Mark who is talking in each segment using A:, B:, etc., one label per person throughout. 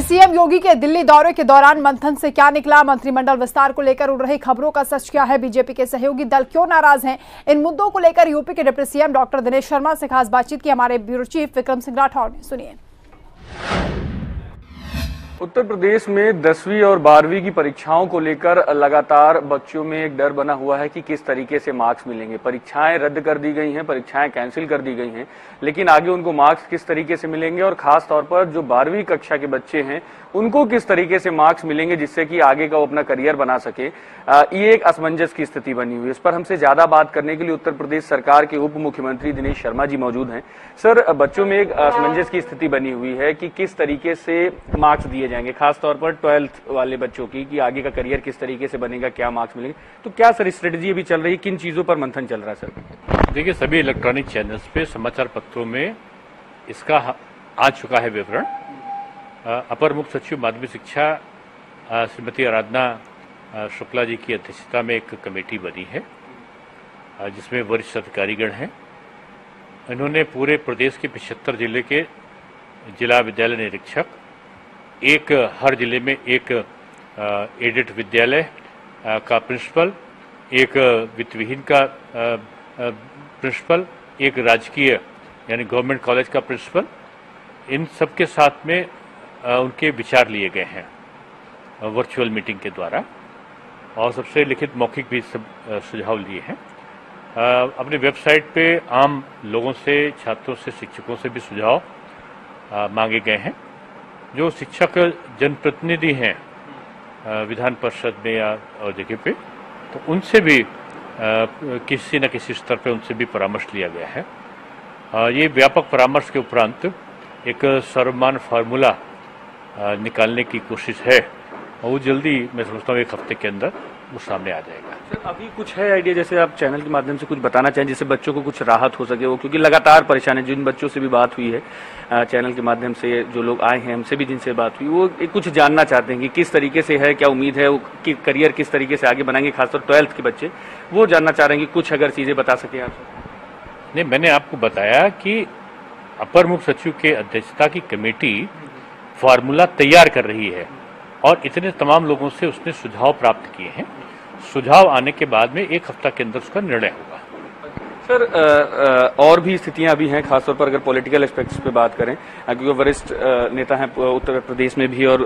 A: CM योगी के दिल्ली दौरे के दौरान मंथन से क्या निकला, मंत्रिमंडल विस्तार को लेकर उड़ रही खबरों का सच क्या है, बीजेपी के सहयोगी दल क्यों नाराज हैं, इन मुद्दों को लेकर यूपी के deputy CM doctor Dinesh Sharma से खास बातचीत की हमारे ब्यूरो चीफ विक्रम सिंह राठौर ने। सुनिए।
B: उत्तर प्रदेश में 10वीं और 12वीं की परीक्षाओं को लेकर लगातार बच्चों में एक डर बना हुआ है कि किस तरीके से मार्क्स मिलेंगे। परीक्षाएं रद्द कर दी गई हैं, परीक्षाएं कैंसिल कर दी गई हैं, लेकिन आगे उनको मार्क्स किस तरीके से मिलेंगे और खास तौर पर जो 12वीं कक्षा के बच्चे हैं उनको किस तरीके से मार्क्स मिलेंगे जिससे कि आगे का वो अपना करियर बना सके, ये एक असमंजस की स्थिति बनी हुई है। इस पर हमसे ज्यादा बात करने के लिए उत्तर प्रदेश सरकार के उप मुख्यमंत्री दिनेश शर्मा जी मौजूद हैं। सर, बच्चों में एक असमंजस की स्थिति बनी हुई है कि किस तरीके से मार्क्स दिए जाएंगे, खासतौर पर 12th वाले बच्चों की, कि आगे का करियर किस तरीके से बनेगा, क्या मार्क्स मिलेंगे, तो क्या सर स्ट्रेटजी अभी चल रही है, किन चीजों पर मंथन चल रहा है सर?
C: देखिए, सभी इलेक्ट्रॉनिक चैनल्स पे, समाचार पत्रों में इसका आ चुका है विवरण। अपर मुख्य सचिव माध्यमिक शिक्षा श्रीमती आराधना शुक्ला जी की अध्यक्षता में एक कमेटी बनी है जिसमें वरिष्ठ अधिकारीगण हैं। इन्होंने पूरे प्रदेश के 75 जिले के जिला विद्यालय निरीक्षक, एक हर जिले में एक एडेड विद्यालय का प्रिंसिपल, एक वित्तविहीन का प्रिंसिपल, एक राजकीय यानी गवर्नमेंट कॉलेज का प्रिंसिपल, इन सब के साथ में उनके विचार लिए गए हैं वर्चुअल मीटिंग के द्वारा, और सबसे लिखित मौखिक भी सब सुझाव लिए हैं। अपनी वेबसाइट पे आम लोगों से, छात्रों से, शिक्षकों से भी सुझाव मांगे गए हैं। जो शिक्षक जनप्रतिनिधि हैं विधान परिषद में या और जगह पे, तो उनसे भी किसी न किसी स्तर पे उनसे भी परामर्श लिया गया है। ये व्यापक परामर्श के उपरांत एक सर्वमान्य फार्मूला निकालने की कोशिश है और वो जल्दी, मैं समझता हूँ, एक हफ्ते के अंदर वो सामने आ जाएगा।
B: सर, अभी कुछ है आइडिया, जैसे आप चैनल के माध्यम से कुछ बताना चाहें जिससे बच्चों को कुछ राहत हो सके, वो क्योंकि लगातार परेशान है। जिन बच्चों से भी बात हुई है चैनल के माध्यम से, जो लोग आए हैं हमसे भी जिनसे बात हुई, वो कुछ जानना चाहते हैं कि किस तरीके से है, क्या उम्मीद है, वो कि करियर किस तरीके से आगे बनाएंगे, खासतौर 12th के बच्चे वो जानना चाह रहे हैं कि कुछ अगर चीजें बता सके आप।
C: नहीं, मैंने आपको बताया कि अपर मुख्य सचिव के अध्यक्षता की कमेटी फार्मूला तैयार कर रही है और इतने तमाम लोगों से उसने सुझाव प्राप्त किए हैं। सुझाव आने के बाद में एक हफ्ता के अंदर उसका निर्णय होगा।
B: सर, और भी स्थितियां अभी हैं, खासतौर पर अगर पॉलिटिकल एस्पेक्ट्स पे बात करें, क्योंकि वरिष्ठ नेता हैं उत्तर प्रदेश में भी और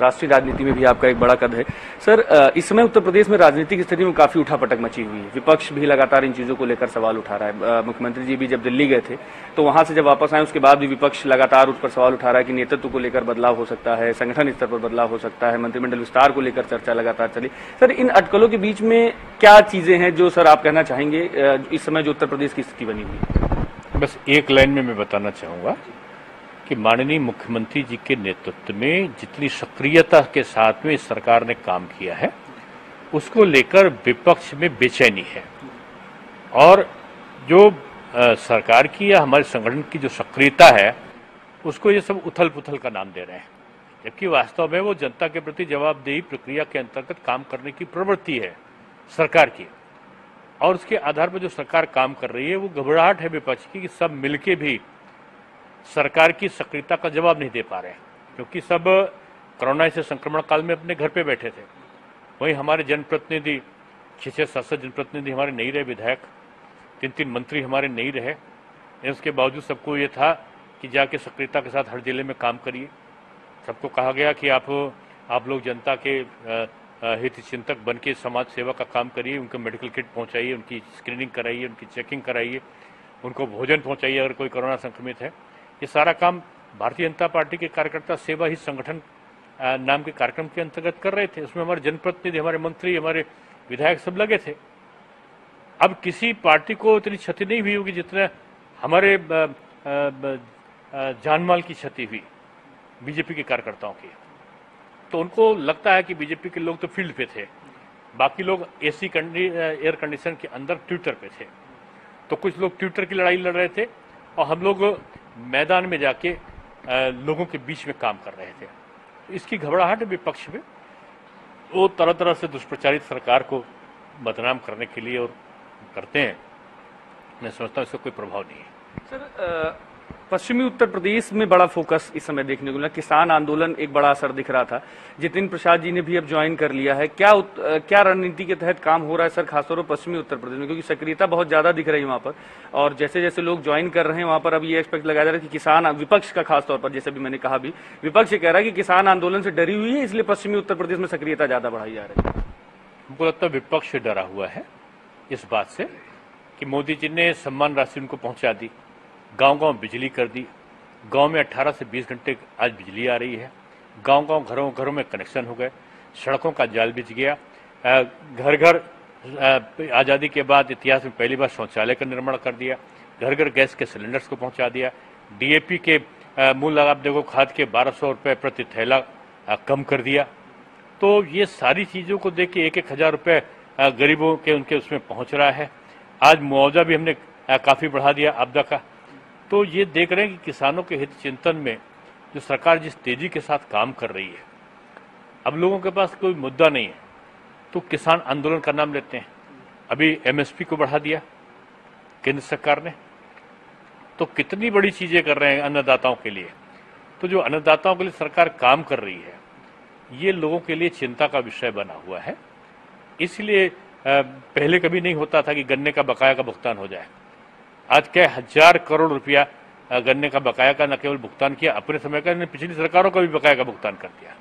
B: राष्ट्रीय राजनीति में भी आपका एक बड़ा कद है। सर, इस समय उत्तर प्रदेश में राजनीतिक स्थिति में काफी उठापटक मची हुई है, विपक्ष भी लगातार इन चीजों को लेकर सवाल उठा रहा है। मुख्यमंत्री जी भी जब दिल्ली गए थे तो वहां से जब वापस आए उसके बाद भी विपक्ष लगातार उस पर सवाल उठा रहा है कि नेतृत्व को लेकर बदलाव हो सकता है, संगठन स्तर पर बदलाव हो सकता है, मंत्रिमंडल विस्तार को लेकर चर्चा लगातार चली। सर, इन अटकलों के बीच में क्या चीजें हैं जो सर आप कहना चाहेंगे इस समय जो उत्तर प्रदेश की स्थिति बनी हुई है?
C: बस एक लाइन में मैं बताना चाहूंगा कि माननीय मुख्यमंत्री जी के नेतृत्व में जितनी सक्रियता के साथ में इस सरकार ने काम किया है उसको लेकर विपक्ष में बेचैनी है, और जो सरकार की या हमारे संगठन की जो सक्रियता है उसको ये सब उथल पुथल का नाम दे रहे हैं, जबकि वास्तव में वो जनता के प्रति जवाबदेही प्रक्रिया के अंतर्गत काम करने की प्रवृत्ति है सरकार की, और उसके आधार पर जो सरकार काम कर रही है वो घबराहट है विपक्ष की कि सब मिलके भी सरकार की सक्रियता का जवाब नहीं दे पा रहे हैं, क्योंकि सब कोरोना से संक्रमण काल में अपने घर पे बैठे थे। वहीं हमारे जनप्रतिनिधि 6-7 जनप्रतिनिधि हमारे नहीं रहे, विधायक 3 मंत्री हमारे नहीं रहे। उसके बावजूद सबको ये था कि जाके सक्रियता के साथ हर जिले में काम करिए। सबको कहा गया कि आप लोग जनता के हित चिंतक बन के समाज सेवा का काम करिए, उनको मेडिकल किट पहुंचाइए, उनकी स्क्रीनिंग कराइए, उनकी चेकिंग कराइए, उनको भोजन पहुंचाइए अगर कोई कोरोना संक्रमित है। ये सारा काम भारतीय जनता पार्टी के कार्यकर्ता सेवा ही संगठन नाम के कार्यक्रम के अंतर्गत कर रहे थे। उसमें हमारे जनप्रतिनिधि, हमारे मंत्री, हमारे विधायक सब लगे थे। अब किसी पार्टी को इतनी क्षति नहीं हुई होगी जितना हमारे जानमाल की क्षति हुई बीजेपी के कार्यकर्ताओं की। तो उनको लगता है कि बीजेपी के लोग तो फील्ड पे थे, बाकी लोग एसी एयर कंडीशन के अंदर ट्विटर पे थे। तो कुछ लोग ट्विटर की लड़ाई लड़ रहे थे और हम लोग मैदान में जाके लोगों के बीच में काम कर रहे थे। इसकी घबराहट विपक्ष में, वो तरह तरह से दुष्प्रचारित सरकार को बदनाम करने के लिए और करते हैं। मैं समझता हूँ इसका कोई प्रभाव नहीं है।
B: सर, पश्चिमी उत्तर प्रदेश में बड़ा फोकस इस समय देखने को मिला, किसान आंदोलन एक बड़ा असर दिख रहा था। जितिन प्रसाद जी ने भी अब ज्वाइन कर लिया है। क्या रणनीति के तहत काम हो रहा है सर, खासतौर पर पश्चिमी उत्तर प्रदेश में, क्योंकि सक्रियता बहुत ज्यादा दिख रही है वहां पर, और जैसे जैसे लोग ज्वाइन कर रहे हैं वहां पर अब ये एक्सपेक्ट लगाया जा रहा है कि किसान, विपक्ष का खासतौर पर, जैसे भी मैंने कहा भी, विपक्ष कह रहा है कि किसान आंदोलन से डरी हुई है, इसलिए पश्चिमी उत्तर प्रदेश में सक्रियता ज्यादा बढ़ाई जा रही है।
C: हमको लगता है विपक्ष डरा हुआ है इस बात से कि मोदी जी ने सम्मान राशि उनको पहुंचा दी, गांव-गांव बिजली कर दी, गांव में 18 से 20 घंटे आज बिजली आ रही है, गांव-गांव घरों में कनेक्शन हो गए, सड़कों का जाल बिछ गया, घर घर आज़ादी के बाद इतिहास में पहली बार शौचालय का निर्माण कर दिया, घर घर गैस के सिलेंडर्स को पहुंचा दिया, डीएपी के मूल्य आप देखो खाद के 1200 रुपये प्रति थैला कम कर दिया। तो ये सारी चीज़ों को देख के 1,000 रुपये गरीबों के उनके उसमें पहुंच रहा है। आज मुआवजा भी हमने काफ़ी बढ़ा दिया आपदा का। तो ये देख रहे हैं कि किसानों के हित चिंतन में जो सरकार जिस तेजी के साथ काम कर रही है, अब लोगों के पास कोई मुद्दा नहीं है तो किसान आंदोलन का नाम लेते हैं। अभी एमएसपी को बढ़ा दिया केंद्र सरकार ने, तो कितनी बड़ी चीजें कर रहे हैं अन्नदाताओं के लिए। तो जो अन्नदाताओं के लिए सरकार काम कर रही है, ये लोगों के लिए चिंता का विषय बना हुआ है। इसलिए पहले कभी नहीं होता था कि गन्ने का बकाया का भुगतान हो जाए। आज क्या 1000 करोड़ रुपया गन्ने का बकाया का न केवल भुगतान किया अपने समय का, पिछली सरकारों का भी बकाया का भुगतान कर दिया।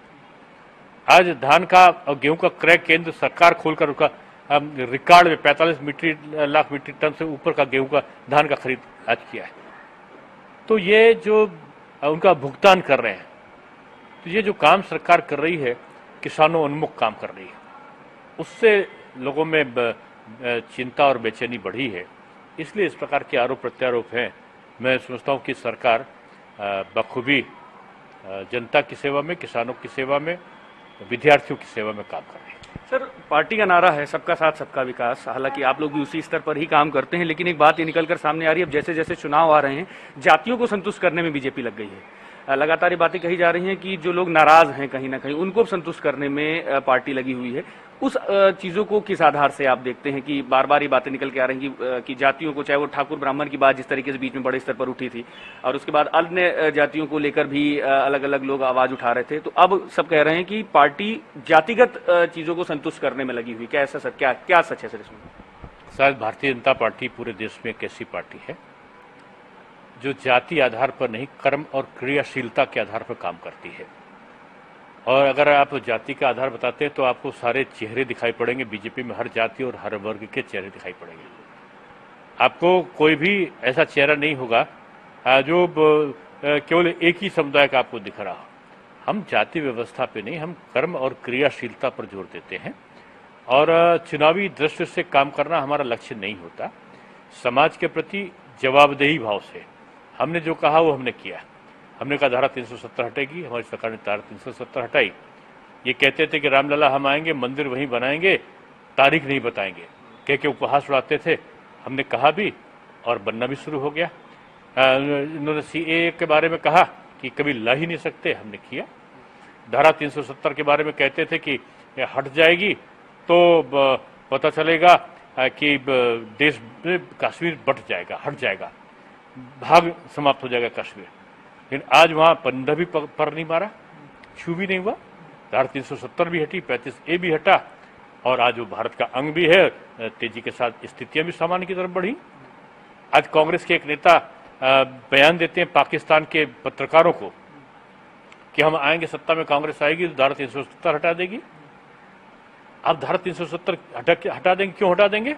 C: आज धान का और गेहूं का क्रय केंद्र सरकार खोलकर उसका रिकॉर्ड में 45 लाख मीट्रिक टन से ऊपर का गेहूं का धान का खरीद आज किया है। तो ये जो उनका भुगतान कर रहे हैं, तो ये जो काम सरकार कर रही है, किसानों उन्मुख काम कर रही है, उससे लोगों में चिंता और बेचैनी बढ़ी है। इसलिए इस प्रकार के आरोप प्रत्यारोप हैं। मैं समझता हूं कि सरकार बखूबी जनता की सेवा में, किसानों की सेवा में, विद्यार्थियों की सेवा में काम कर रही है।
B: सर, पार्टी का नारा है सबका साथ सबका विकास, हालांकि आप लोग भी उसी स्तर पर ही काम करते हैं, लेकिन एक बात ये निकल कर सामने आ रही है, अब जैसे जैसे चुनाव आ रहे हैं, जातियों को संतुष्ट करने में बीजेपी लग गई है। लगातार ये बातें कही जा रही हैं कि जो लोग नाराज हैं कहीं ना कहीं, उनको संतुष्ट करने में पार्टी लगी हुई है। उस चीजों को किस आधार से आप देखते हैं कि बार बार ये बातें निकल के आ रही हैं कि जातियों को, चाहे वो ठाकुर ब्राह्मण की बात जिस तरीके से बीच में बड़े स्तर पर उठी थी, और उसके बाद अन्य जातियों को लेकर भी अलग अलग लोग आवाज उठा रहे थे, तो अब सब कह रहे हैं कि पार्टी जातिगत चीजों को संतुष्ट करने में लगी हुई। क्या ऐसा सर, क्या सच है सर इसमें?
C: शायद भारतीय जनता पार्टी पूरे देश में एक ऐसी पार्टी है जो जाति आधार पर नहीं, कर्म और क्रियाशीलता के आधार पर काम करती है। और अगर आप जाति का आधार बताते हैं तो आपको सारे चेहरे दिखाई पड़ेंगे। बीजेपी में हर जाति और हर वर्ग के चेहरे दिखाई पड़ेंगे। आपको कोई भी ऐसा चेहरा नहीं होगा जो केवल एक ही समुदाय का आपको दिख रहा हो। हम जाति व्यवस्था पे नहीं, हम कर्म और क्रियाशीलता पर जोर देते हैं, और चुनावी दृष्टि से काम करना हमारा लक्ष्य नहीं होता। समाज के प्रति जवाबदेही भाव से हमने जो कहा वो हमने किया। हमने कहा धारा 370 हटेगी, हमारी सरकार ने धारा 370 हटाई। ये कहते थे कि रामलला हम आएंगे, मंदिर वहीं बनाएंगे, तारीख नहीं बताएंगे, कह के उपहास उड़ाते थे। हमने कहा भी और बनना भी शुरू हो गया। इन्होंने सीएए के बारे में कहा कि कभी ला ही नहीं सकते, हमने किया। धारा 370 के बारे में कहते थे कि हट जाएगी तो पता चलेगा कि देश में कश्मीर बट जाएगा, हट जाएगा, भाग समाप्त हो जाएगा कश्मीर। लेकिन आज वहां पंडा भी पर नहीं मारा, छू भी नहीं हुआ। धारा 370 भी हटी, 35A भी हटा, और आज वो भारत का अंग भी है। तेजी के साथ स्थितियां भी सामान्य की तरफ बढ़ी। आज कांग्रेस के एक नेता बयान देते हैं पाकिस्तान के पत्रकारों को कि हम आएंगे, सत्ता में कांग्रेस आएगी तो धारा 370 हटा देगी। आप धारा 370 हटा देंगे, क्यों हटा देंगे?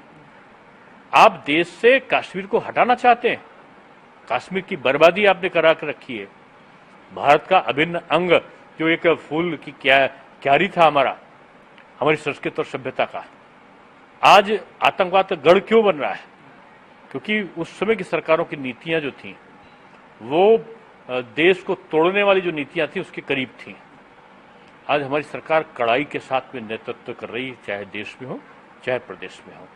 C: आप देश से कश्मीर को हटाना चाहते हैं। कश्मीर की बर्बादी आपने करा कर रखी है। भारत का अभिन्न अंग जो एक फूल की क्यारी था हमारी संस्कृति और सभ्यता का, आज आतंकवाद का गढ़ क्यों बन रहा है? क्योंकि उस समय की सरकारों की नीतियां जो थी वो देश को तोड़ने वाली जो नीतियां थी उसके करीब थी। आज हमारी सरकार कड़ाई के साथ में नेतृत्व कर रही है, चाहे देश में हो चाहे प्रदेश में हो।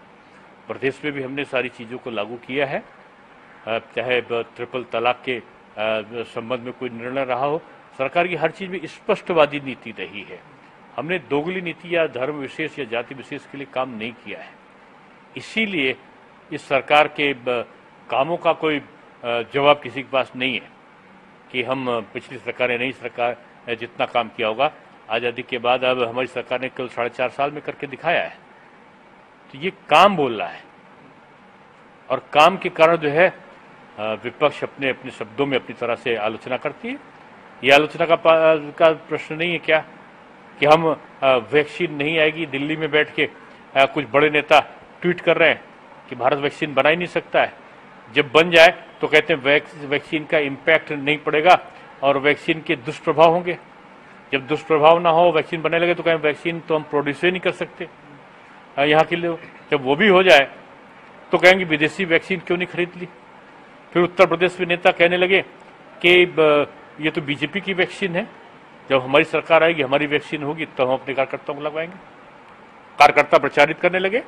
C: प्रदेश में भी हमने सारी चीज़ों को लागू किया है, चाहे ट्रिपल तलाक के संबंध में कोई निर्णय रहा हो। सरकार की हर चीज़ में स्पष्टवादी नीति रही है। हमने दोगली नीति या धर्म विशेष या जाति विशेष के लिए काम नहीं किया है। इसीलिए इस सरकार के कामों का कोई जवाब किसी के पास नहीं है कि हम पिछली सरकार ने नई सरकार जितना काम किया होगा आज़ादी के बाद अब हमारी सरकार ने केवल 4.5 साल में करके दिखाया है। तो ये काम बोल रहा है और काम के कारण जो है विपक्ष अपने अपने शब्दों में अपनी तरह से आलोचना करती है। ये आलोचना का प्रश्न नहीं है क्या कि हम वैक्सीन नहीं आएगी, दिल्ली में बैठ के कुछ बड़े नेता ट्वीट कर रहे हैं कि भारत वैक्सीन बना ही नहीं सकता है, जब बन जाए तो कहते हैं वैक्सीन का इम्पैक्ट नहीं पड़ेगा और वैक्सीन के दुष्प्रभाव होंगे। जब दुष्प्रभाव ना हो, वैक्सीन बनने लगे तो कहें वैक्सीन तो हम प्रोड्यूस ही नहीं कर सकते यहाँ के लिए। जब वो भी हो जाए तो कहेंगे विदेशी वैक्सीन क्यों नहीं खरीद ली। फिर उत्तर प्रदेश में नेता कहने लगे कि ये तो बीजेपी की वैक्सीन है, जब हमारी सरकार आएगी हमारी वैक्सीन होगी तो हम अपने कार्यकर्ताओं को लगवाएंगे। कार्यकर्ता प्रचारित करने लगे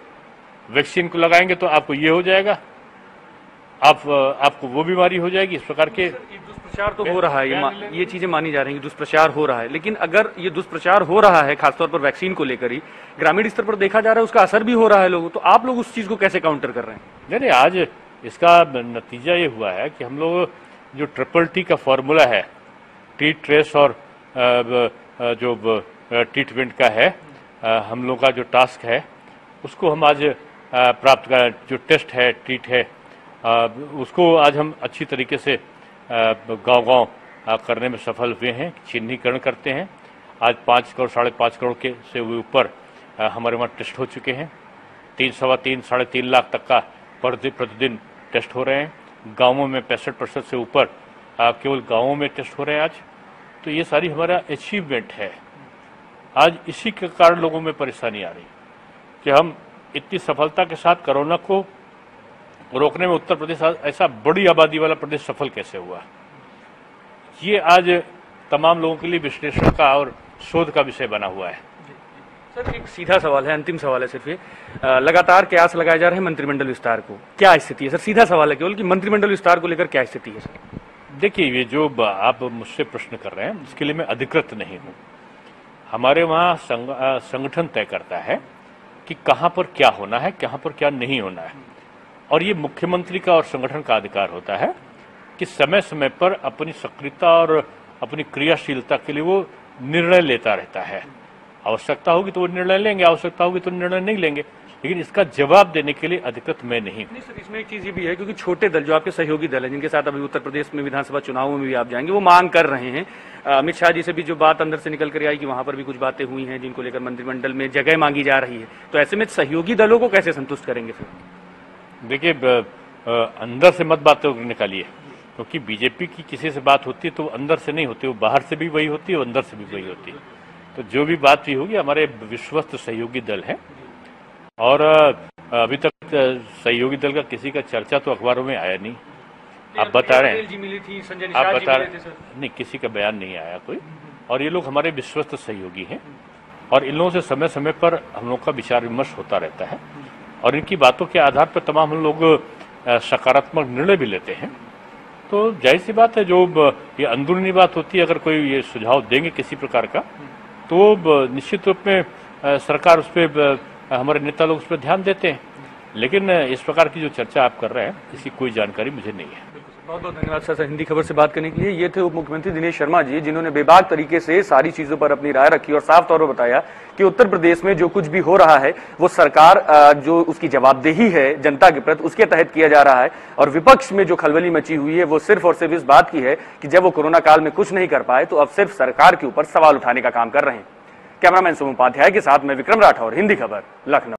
C: वैक्सीन को लगाएंगे तो आपको ये हो जाएगा, आपको वो बीमारी हो जाएगी। इस प्रकार के
B: दुष्प्रचार तो हो रहा है, ये चीजें मानी जा रही हैं, दुष्प्रचार हो रहा है। लेकिन अगर ये दुष्प्रचार हो रहा है खासतौर पर वैक्सीन को लेकर ही, ग्रामीण स्तर पर देखा जा रहा है उसका असर भी हो रहा है लोगों, तो आप लोग उस चीज को कैसे काउंटर कर रहे हैं?
C: नहीं, आज इसका नतीजा ये हुआ है कि हम लोग जो TTT का फॉर्मूला है, ट्रीट ट्रेस और जो ट्रीटमेंट का है, हम लोग का जो टास्क है उसको हम आज प्राप्त कर, जो टेस्ट है, ट्रीट है, उसको आज हम अच्छी तरीके से गांव-गांव करने में सफल हुए हैं। चिन्हीकरण करते हैं। आज 5 करोड़ 5.5 करोड़ के से ऊपर हमारे वहाँ टेस्ट हो चुके हैं। 3, सवा 3, 3.5 लाख तक का प्रतिदिन टेस्ट हो रहे हैं। गांवों में 65% से ऊपर केवल गांवों में टेस्ट हो रहे हैं आज। तो ये सारी हमारा अचीवमेंट है। आज इसी के कारण लोगों में परेशानी आ रही कि हम इतनी सफलता के साथ कोरोना को रोकने में उत्तर प्रदेश ऐसा बड़ी आबादी वाला प्रदेश सफल कैसे हुआ। ये आज तमाम लोगों के लिए विश्लेषण का और शोध का विषय बना हुआ है।
B: सर, एक सीधा सवाल है, अंतिम सवाल है सिर्फ ये, लगातार कयास लगाए जा रहे हैं मंत्रिमंडल विस्तार को, क्या स्थिति है सर? सीधा सवाल है केवल कि मंत्रिमंडल विस्तार को लेकर क्या स्थिति है सर?
C: देखिए, ये जो आप मुझसे प्रश्न कर रहे हैं इसके लिए मैं अधिकृत नहीं हूँ। हमारे वहाँ संगठन तय करता है कि कहाँ पर क्या होना है, कहाँ पर क्या नहीं होना है, और ये मुख्यमंत्री का और संगठन का अधिकार होता है कि समय समय पर अपनी सक्रियता और अपनी क्रियाशीलता के लिए वो निर्णय लेता रहता है। आवश्यकता होगी तो वो निर्णय लेंगे, आवश्यकता होगी तो निर्णय नहीं लेंगे, लेकिन इसका जवाब देने के लिए अधिकृत मैं नहीं हूँ।
B: सर, इसमें एक चीज ये भी है क्योंकि छोटे दल जो आपके सहयोगी दल है जिनके साथ अभी उत्तर प्रदेश में विधानसभा चुनावों में भी आप जाएंगे, वो मांग कर रहे हैं। अमित शाह जी से भी जो बात अंदर से निकल कर आई कि वहां पर भी कुछ बातें हुई हैं जिनको लेकर मंत्रिमंडल में जगह मांगी जा रही है, तो ऐसे में सहयोगी दलों को कैसे संतुष्ट करेंगे फिर?
C: देखिए, अंदर से मत बातें निकालिए, क्योंकि बीजेपी की किसी से बात होती है तो अंदर से नहीं होती, वो बाहर से भी वही होती है, वो अंदर से भी वही होती है। तो जो भी बात भी होगी, हमारे विश्वस्त सहयोगी दल है और अभी तक सहयोगी दल का किसी का चर्चा तो अखबारों में आया नहीं। आप बता रहे हैं, आप बता रहे हैं, नहीं, किसी का बयान नहीं आया कोई। और ये लोग हमारे विश्वस्त सहयोगी हैं और इन लोगों से समय समय पर हम लोग का विचार विमर्श होता रहता है और इनकी बातों के आधार पर तमाम हम लोग सकारात्मक निर्णय भी लेते हैं। तो जाहिर सी बात है, जो ये अंदरूनी बात होती है, अगर कोई ये सुझाव देंगे किसी प्रकार का तो निश्चित रूप में सरकार उस पर, हमारे नेता लोग उस पर ध्यान देते हैं। लेकिन इस प्रकार की जो चर्चा आप कर रहे हैं इसकी कोई जानकारी मुझे नहीं है।
B: बहुत बहुत धन्यवाद सर हिंदी खबर से बात करने के लिए। ये थे उप मुख्यमंत्री दिनेश शर्मा जी, जिन्होंने बेबाक तरीके से सारी चीजों पर अपनी राय रखी और साफ तौर पर बताया कि उत्तर प्रदेश में जो कुछ भी हो रहा है वो सरकार जो उसकी जवाबदेही है जनता के प्रति उसके तहत किया जा रहा है, और विपक्ष में जो खलबली मची हुई है वो सिर्फ और सिर्फ इस बात की है कि जब वो कोरोना काल में कुछ नहीं कर पाए तो अब सिर्फ सरकार के ऊपर सवाल उठाने का काम कर रहे हैं। कैमरामैन सोम उपाध्याय के साथ मैं विक्रम राठौर, हिंदी खबर, लखनऊ।